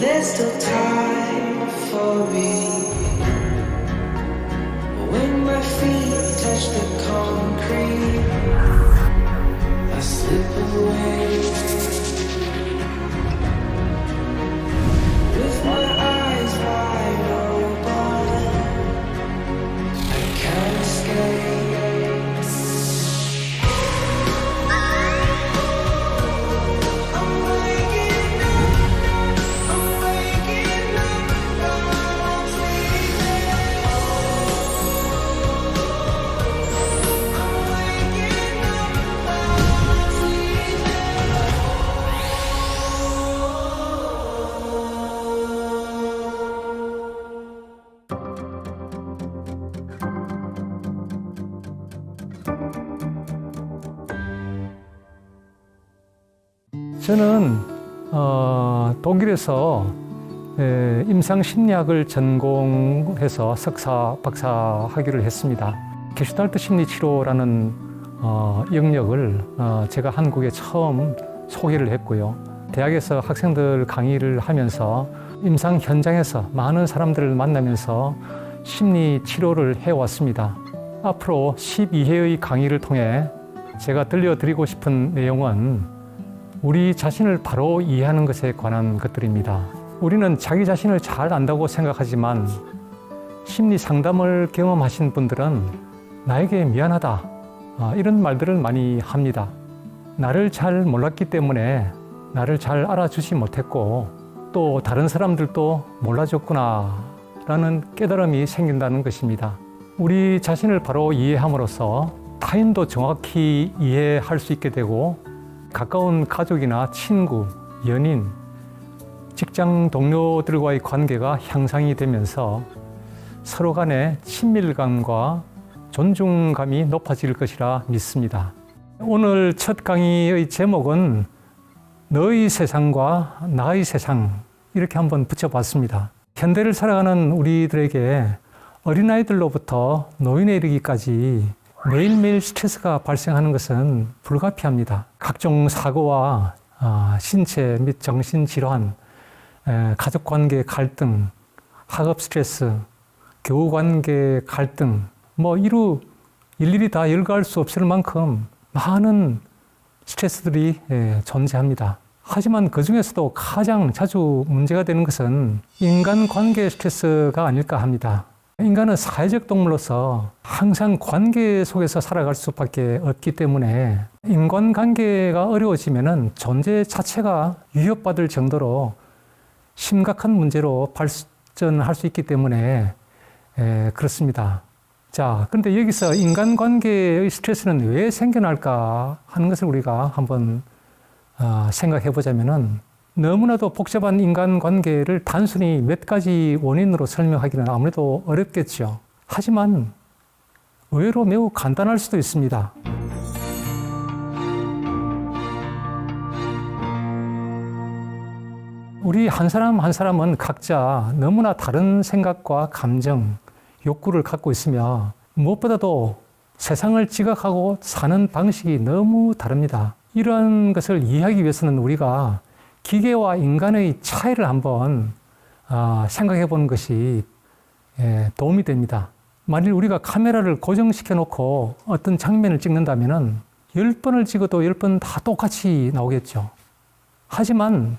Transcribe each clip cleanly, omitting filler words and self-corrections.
There's still time for me. When my feet touch the concrete, I slip away. With my eyes wide open, I can't escape. 저는 독일에서 임상심리학을 전공해서 석사, 박사 학위를 했습니다. 게슈탈트 심리치료라는 영역을 제가 한국에 처음 소개를 했고요. 대학에서 학생들 강의를 하면서 임상 현장에서 많은 사람들을 만나면서 심리치료를 해왔습니다. 앞으로 12회의 강의를 통해 제가 들려드리고 싶은 내용은 우리 자신을 바로 이해하는 것에 관한 것들입니다. 우리는 자기 자신을 잘 안다고 생각하지만 심리 상담을 경험하신 분들은 나에게 미안하다 이런 말들을 많이 합니다. 나를 잘 몰랐기 때문에 나를 잘 알아주지 못했고 또 다른 사람들도 몰라줬구나 라는 깨달음이 생긴다는 것입니다. 우리 자신을 바로 이해함으로써 타인도 정확히 이해할 수 있게 되고 가까운 가족이나 친구, 연인, 직장 동료들과의 관계가 향상이 되면서 서로 간의 친밀감과 존중감이 높아질 것이라 믿습니다. 오늘 첫 강의의 제목은 너의 세상과 나의 세상 이렇게 한번 붙여봤습니다. 현대를 살아가는 우리들에게 어린아이들로부터 노인에 이르기까지 매일매일 스트레스가 발생하는 것은 불가피합니다. 각종 사고와 신체 및 정신질환, 가족관계 갈등, 학업 스트레스, 교우관계 갈등, 일일이 다 열거할 수 없을 만큼 많은 스트레스들이 존재합니다. 하지만 그 중에서도 가장 자주 문제가 되는 것은 인간관계 스트레스가 아닐까 합니다. 인간은 사회적 동물로서 항상 관계 속에서 살아갈 수밖에 없기 때문에 인간관계가 어려워지면 존재 자체가 위협받을 정도로 심각한 문제로 발전할 수 있기 때문에 그렇습니다. 자, 그런데 여기서 인간관계의 스트레스는 왜 생겨날까 하는 것을 우리가 한번 생각해 보자면은 너무나도 복잡한 인간관계를 단순히 몇 가지 원인으로 설명하기는 아무래도 어렵겠죠. 하지만 의외로 매우 간단할 수도 있습니다. 우리 한 사람 한 사람은 각자 너무나 다른 생각과 감정, 욕구를 갖고 있으며 무엇보다도 세상을 지각하고 사는 방식이 너무 다릅니다. 이런 것을 이해하기 위해서는 우리가 기계와 인간의 차이를 한번 생각해 보는 것이 도움이 됩니다. 만일 우리가 카메라를 고정시켜 놓고 어떤 장면을 찍는다면 10번을 찍어도 10번 다 똑같이 나오겠죠. 하지만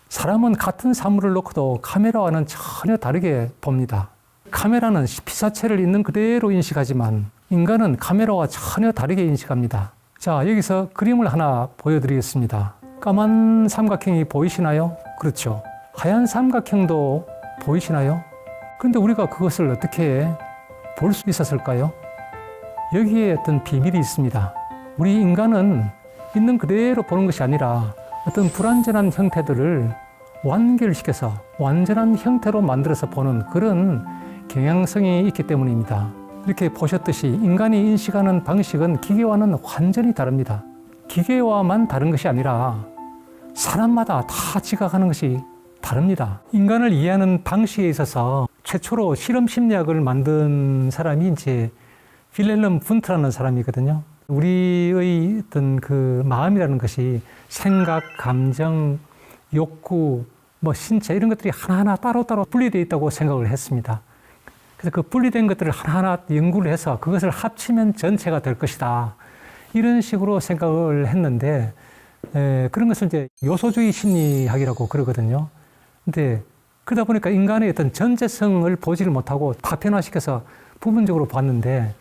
사람은 같은 사물을 놓고도 카메라와는 전혀 다르게 봅니다. 카메라는 피사체를 있는 그대로 인식하지만 인간은 카메라와 전혀 다르게 인식합니다. 자, 여기서 그림을 하나 보여드리겠습니다. 까만 삼각형이 보이시나요? 그렇죠. 하얀 삼각형도 보이시나요? 그런데 우리가 그것을 어떻게 볼 수 있었을까요? 여기에 어떤 비밀이 있습니다. 우리 인간은 있는 그대로 보는 것이 아니라 어떤 불완전한 형태들을 완결시켜서 완전한 형태로 만들어서 보는 그런 경향성이 있기 때문입니다. 이렇게 보셨듯이 인간이 인식하는 방식은 기계와는 완전히 다릅니다. 기계와만 다른 것이 아니라 사람마다 다 지각하는 것이 다릅니다. 인간을 이해하는 방식에 있어서 최초로 실험 심리학을 만든 사람이 이제 빌헬름 분트라는 사람이거든요. 우리의 어떤 그 마음이라는 것이 생각, 감정, 욕구, 뭐 신체 이런 것들이 하나하나 따로따로 분리되어 있다고 생각을 했습니다. 그래서 그 분리된 것들을 하나하나 연구를 해서 그것을 합치면 전체가 될 것이다. 이런 식으로 생각을 했는데 그런 것을 이제 요소주의 심리학이라고 그러거든요. 근데 그러다 보니까 인간의 어떤 전체성을 보지를 못하고 파편화시켜서 부분적으로 봤는데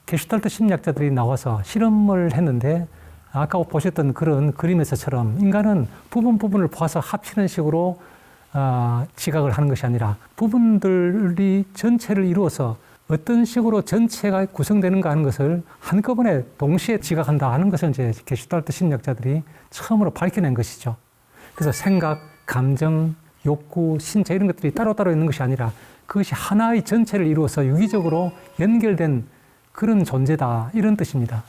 게슈탈트 심리학자들이 나와서 실험을 했는데 아까 보셨던 그런 그림에서처럼 인간은 부분을 봐서 합치는 식으로 지각을 하는 것이 아니라 부분들이 전체를 이루어서 어떤 식으로 전체가 구성되는가 하는 것을 한꺼번에 동시에 지각한다 하는 것을 이제 게슈탈트 심리학자들이 처음으로 밝혀낸 것이죠. 그래서 생각, 감정, 욕구, 신체 이런 것들이 따로따로 있는 것이 아니라 그것이 하나의 전체를 이루어서 유기적으로 연결된 그런 존재다 이런 뜻입니다.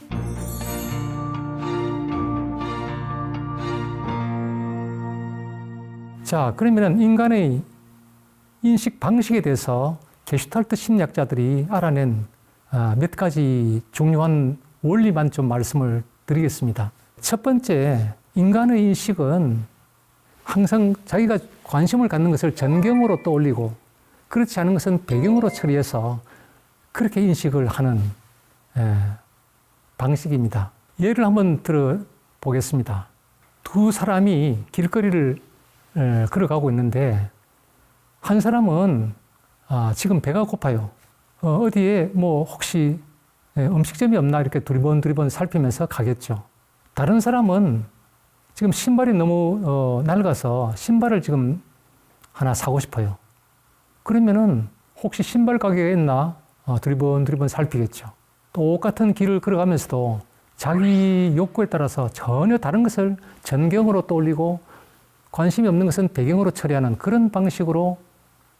자, 그러면 인간의 인식 방식에 대해서 게슈탈트 심리학자들이 알아낸 몇 가지 중요한 원리만 좀 말씀을 드리겠습니다. 첫 번째, 인간의 인식은 항상 자기가 관심을 갖는 것을 전경으로 떠올리고 그렇지 않은 것은 배경으로 처리해서 그렇게 인식을 하는 방식입니다. 예를 한번 들어보겠습니다. 두 사람이 길거리를 걸어가고 있는데 한 사람은 지금 배가 고파요. 어디에 뭐 혹시 음식점이 없나 이렇게 두리번 살피면서 가겠죠. 다른 사람은 지금 신발이 너무 낡아서 신발을 지금 하나 사고 싶어요. 그러면은 혹시 신발 가게가 있나 두리번 살피겠죠. 똑같은 길을 걸어가면서도 자기 욕구에 따라서 전혀 다른 것을 전경으로 떠올리고 관심이 없는 것은 배경으로 처리하는 그런 방식으로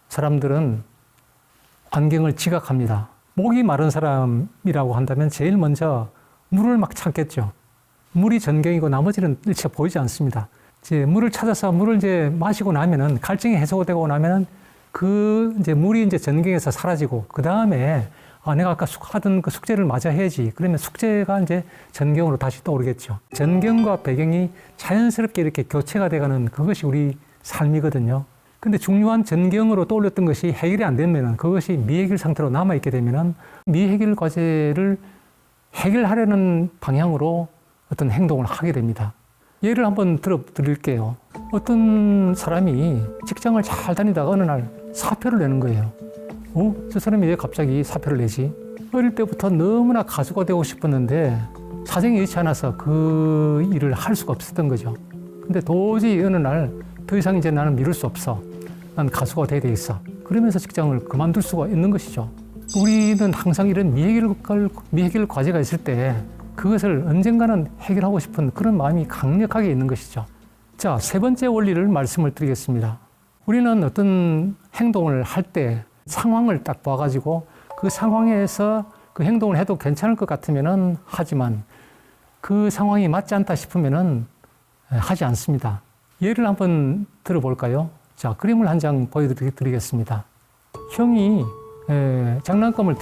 사람들은 환경을 지각합니다. 목이 마른 사람이라고 한다면 제일 먼저 물을 막 찾겠죠. 물이 전경이고 나머지는 일체 보이지 않습니다. 이제 물을 찾아서 물을 이제 마시고 나면은 갈증이 해소되고 나면은 그 이제 물이 이제 전경에서 사라지고 그 다음에 내가 아까 하던 그 숙제를 마저 해야지. 그러면 숙제가 이제 전경으로 다시 떠오르겠죠. 전경과 배경이 자연스럽게 이렇게 교체가 돼가는 그것이 우리 삶이거든요. 근데 중요한 전경으로 떠올렸던 것이 해결이 안 되면은 그것이 미해결 상태로 남아있게 되면은 미해결 과제를 해결하려는 방향으로 어떤 행동을 하게 됩니다. 예를 한번 들어드릴게요. 어떤 사람이 직장을 잘 다니다가 어느 날 사표를 내는 거예요. 저 사람이 왜 갑자기 사표를 내지? 어릴 때부터 너무나 가수가 되고 싶었는데 사정이 여의치 않아서 그 일을 할 수가 없었던 거죠. 근데 도저히 어느 날 더 이상 이제 나는 미룰 수 없어. 난 가수가 돼야 되겠어. 그러면서 직장을 그만둘 수가 있는 것이죠. 우리는 항상 이런 미해결 과제가 있을 때 그것을 언젠가는 해결하고 싶은 그런 마음이 강력하게 있는 것이죠. 자, 세 번째 원리를 말씀을 드리겠습니다. 우리는 어떤 행동을 할 때 상황을 딱 봐가지고 그 상황에서 그 행동을 해도 괜찮을 것 같으면은 하지만 그 상황이 맞지 않다 싶으면은 하지 않습니다. 예를 한번 들어볼까요? 자, 그림을 한 장 보여드리겠습니다. 형이 장난감을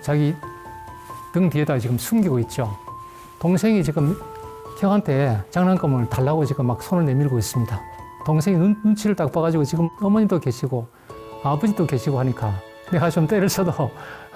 자기 등 뒤에다 지금 숨기고 있죠. 동생이 지금 형한테 장난감을 달라고 지금 막 손을 내밀고 있습니다. 동생이 눈치를 딱 봐가지고 지금 어머니도 계시고 아버지도 계시고 하니까 내가 좀 때를 써도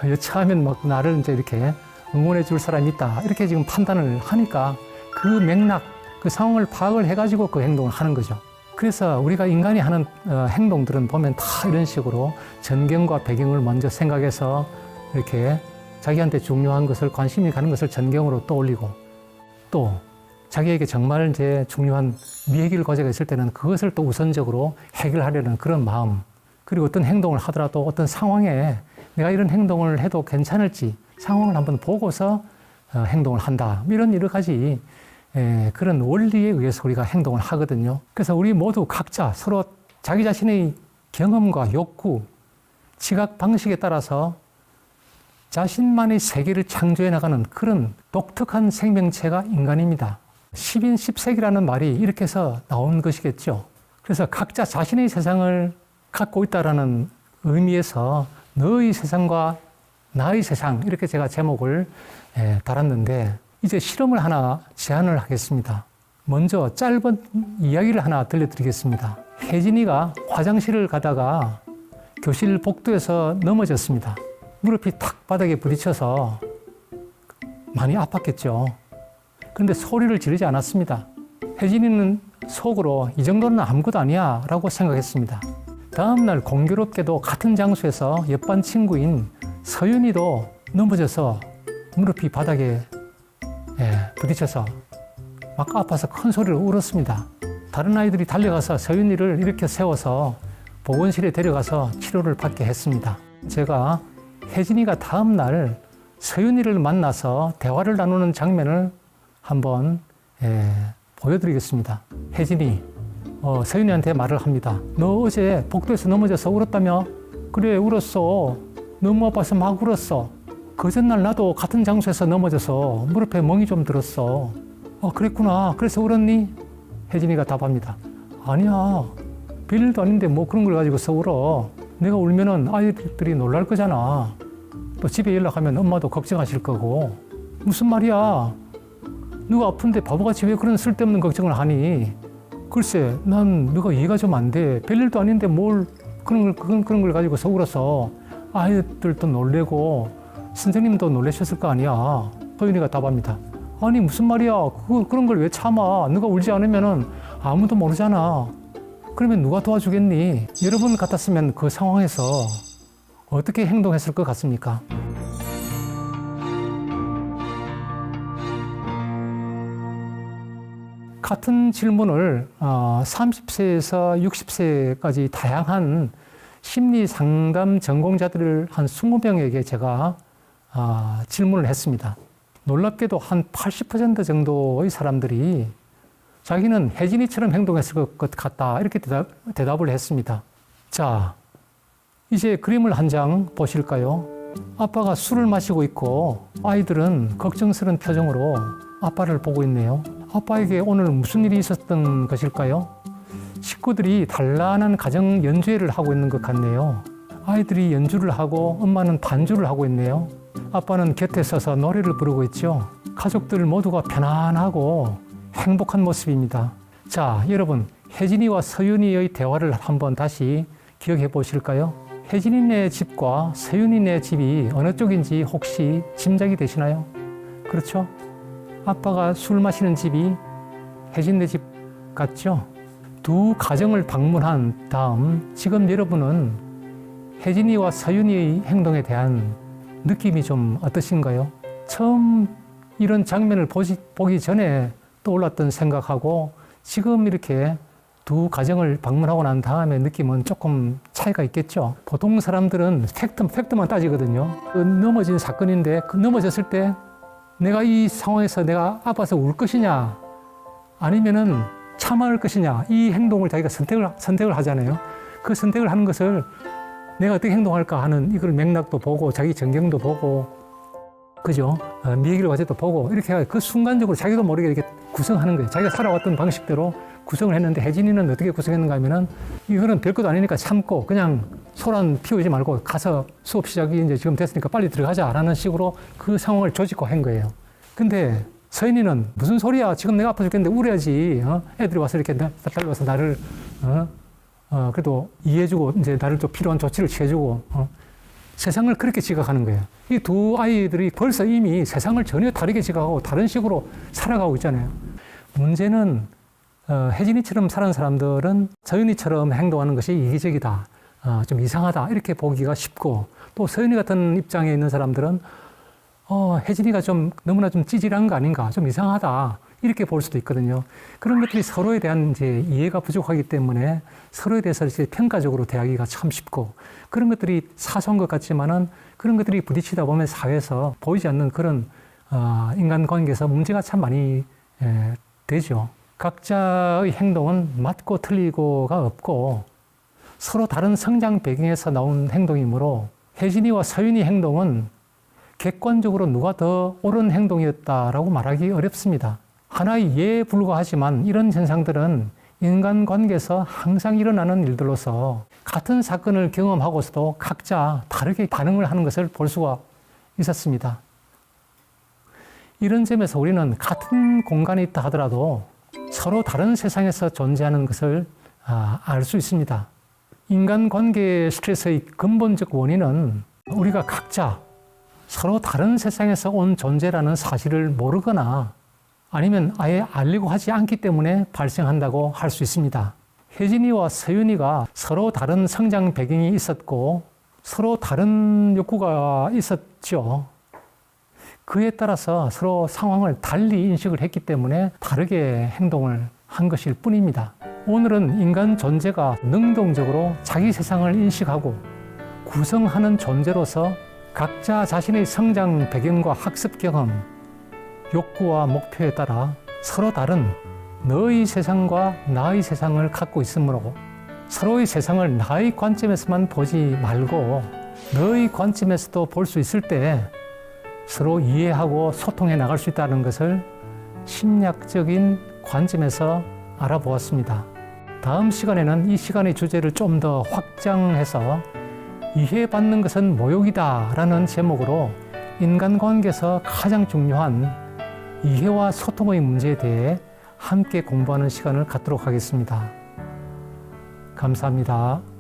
여차하면 막 나를 이제 이렇게 응원해 줄 사람이 있다. 이렇게 지금 판단을 하니까 그 맥락, 그 상황을 파악을 해가지고 그 행동을 하는 거죠. 그래서 우리가 인간이 하는 행동들은 보면 다 이런 식으로 전경과 배경을 먼저 생각해서 이렇게 자기한테 중요한 것을 관심이 가는 것을 전경으로 떠올리고 또 자기에게 정말 이제 중요한 미해결 과제가 있을 때는 그것을 또 우선적으로 해결하려는 그런 마음 그리고 어떤 행동을 하더라도 어떤 상황에 내가 이런 행동을 해도 괜찮을지 상황을 한번 보고서 행동을 한다. 이런 여러 가지 그런 원리에 의해서 우리가 행동을 하거든요. 그래서 우리 모두 각자 서로 자기 자신의 경험과 욕구, 지각 방식에 따라서 자신만의 세계를 창조해 나가는 그런 독특한 생명체가 인간입니다. 10인 10색이라는 말이 이렇게 해서 나온 것이겠죠. 그래서 각자 자신의 세상을 갖고 있다는 의미에서 너의 세상과 나의 세상 이렇게 제가 제목을 달았는데 이제 실험을 하나 제안을 하겠습니다. 먼저 짧은 이야기를 하나 들려드리겠습니다. 혜진이가 화장실을 가다가 교실 복도에서 넘어졌습니다. 무릎이 탁 바닥에 부딪혀서 많이 아팠겠죠. 그런데 소리를 지르지 않았습니다. 혜진이는 속으로 이 정도는 아무것도 아니야 라고 생각했습니다. 다음날 공교롭게도 같은 장소에서 옆반 친구인 서윤이도 넘어져서 무릎이 바닥에 부딪혀서 막 아파서 큰 소리로 울었습니다. 다른 아이들이 달려가서 서윤이를 일으켜 세워서 보건실에 데려가서 치료를 받게 했습니다. 제가 혜진이가 다음날 서윤이를 만나서 대화를 나누는 장면을 한번 보여드리겠습니다. 혜진이 서윤이한테 말을 합니다. 너 어제 복도에서 넘어져서 울었다며? 그래 울었어. 너무 아파서 막 울었어. 그 전날 나도 같은 장소에서 넘어져서 무릎에 멍이 좀 들었어. 그랬구나. 그래서 울었니? 혜진이가 답합니다. 아니야. 별일도 아닌데 뭐 그런 걸 가지고서 울어. 내가 울면은 아이들이 놀랄 거잖아. 또 집에 연락하면 엄마도 걱정하실 거고. 무슨 말이야. 누가 아픈데 바보같이 왜 그런 쓸데없는 걱정을 하니? 글쎄, 난 너가 이해가 좀 안 돼. 별일도 아닌데 뭘 그런 걸 가지고서 울어서 아이들도 놀래고 선생님도 놀라셨을 거 아니야. 서윤이가 답합니다. 아니 무슨 말이야. 그런 걸 왜 참아. 너가 울지 않으면은 아무도 모르잖아. 그러면 누가 도와주겠니? 여러분 같았으면 그 상황에서 어떻게 행동했을 것 같습니까? 같은 질문을 30세에서 60세까지 다양한 심리 상담 전공자들을 한 20명에게 제가 질문을 했습니다. 놀랍게도 한 80% 정도의 사람들이 자기는 혜진이처럼 행동했을 것 같다 이렇게 대답을 했습니다. 자, 이제 그림을 한 장 보실까요? 아빠가 술을 마시고 있고 아이들은 걱정스러운 표정으로 아빠를 보고 있네요. 아빠에게 오늘 무슨 일이 있었던 것일까요? 식구들이 단란한 가정 연주회를 하고 있는 것 같네요. 아이들이 연주를 하고 엄마는 반주를 하고 있네요. 아빠는 곁에 서서 노래를 부르고 있죠. 가족들 모두가 편안하고 행복한 모습입니다. 자, 여러분, 혜진이와 서윤이의 대화를 한번 다시 기억해 보실까요? 혜진이네 집과 서윤이네 집이 어느 쪽인지 혹시 짐작이 되시나요? 그렇죠? 아빠가 술 마시는 집이 혜진네 집 같죠? 두 가정을 방문한 다음 지금 여러분은 혜진이와 서윤이의 행동에 대한 느낌이 좀 어떠신가요? 처음 이런 장면을 보기 전에 떠올랐던 생각하고 지금 이렇게 두 가정을 방문하고 난 다음에 느낌은 조금 차이가 있겠죠. 보통 사람들은 팩트만 따지거든요. 넘어진 사건인데 넘어졌을 때 내가 이 상황에서 내가 아파서 울 것이냐 아니면은 참을 것이냐 이 행동을 자기가 선택을 하잖아요. 그 선택을 하는 것을 내가 어떻게 행동할까 하는 이걸 맥락도 보고 자기 전경도 보고 그죠? 미래길 과제도 보고 이렇게 그 순간적으로 자기도 모르게 이렇게 구성하는 거예요. 자기가 살아왔던 방식대로 구성을 했는데 혜진이는 어떻게 구성했는가 하면은 이거는 별것도 아니니까 참고 그냥 소란 피우지 말고 가서 수업 시작이 이제 지금 됐으니까 빨리 들어가자라는 식으로 그 상황을 조직화한 거예요. 근데 서인이는 무슨 소리야? 지금 내가 아파 죽겠는데 울어야지. 애들이 와서 이렇게 달려와서 나를 그래도 이해해주고 이제 나를 또 필요한 조치를 취해주고 세상을 그렇게 지각하는 거예요. 이 두 아이들이 벌써 이미 세상을 전혀 다르게 지각하고 다른 식으로 살아가고 있잖아요. 문제는 혜진이처럼 사는 사람들은 서윤이처럼 행동하는 것이 이기적이다, 좀 이상하다 이렇게 보기가 쉽고 또 서윤이 같은 입장에 있는 사람들은 혜진이가 좀 너무나 좀 찌질한 거 아닌가, 좀 이상하다 이렇게 볼 수도 있거든요. 그런 것들이 서로에 대한 이제 이해가 부족하기 때문에 서로에 대해서 이제 평가적으로 대하기가 참 쉽고 그런 것들이 사소한 것 같지만은 그런 것들이 부딪히다 보면 사회에서 보이지 않는 그런 인간관계에서 문제가 참 많이 되죠. 각자의 행동은 맞고 틀리고가 없고 서로 다른 성장 배경에서 나온 행동이므로 혜진이와 서윤이 행동은 객관적으로 누가 더 옳은 행동이었다라고 말하기 어렵습니다. 하나의 예에 불과하지만 이런 현상들은 인간관계에서 항상 일어나는 일들로서 같은 사건을 경험하고서도 각자 다르게 반응을 하는 것을 볼 수가 있었습니다. 이런 점에서 우리는 같은 공간에 있다 하더라도 서로 다른 세상에서 존재하는 것을 알 수 있습니다. 인간관계 스트레스의 근본적 원인은 우리가 각자 서로 다른 세상에서 온 존재라는 사실을 모르거나 아니면 아예 알려고 하지 않기 때문에 발생한다고 할 수 있습니다. 혜진이와 서윤이가 서로 다른 성장 배경이 있었고 서로 다른 욕구가 있었죠. 그에 따라서 서로 상황을 달리 인식을 했기 때문에 다르게 행동을 한 것일 뿐입니다. 오늘은 인간 존재가 능동적으로 자기 세상을 인식하고 구성하는 존재로서 각자 자신의 성장 배경과 학습 경험, 욕구와 목표에 따라 서로 다른 너의 세상과 나의 세상을 갖고 있으므로 서로의 세상을 나의 관점에서만 보지 말고 너의 관점에서도 볼 수 있을 때 서로 이해하고 소통해 나갈 수 있다는 것을 심리학적인 관점에서 알아보았습니다. 다음 시간에는 이 시간의 주제를 좀 더 확장해서 이해받는 것은 모욕이다 라는 제목으로 인간관계에서 가장 중요한 이해와 소통의 문제에 대해 함께 공부하는 시간을 갖도록 하겠습니다. 감사합니다.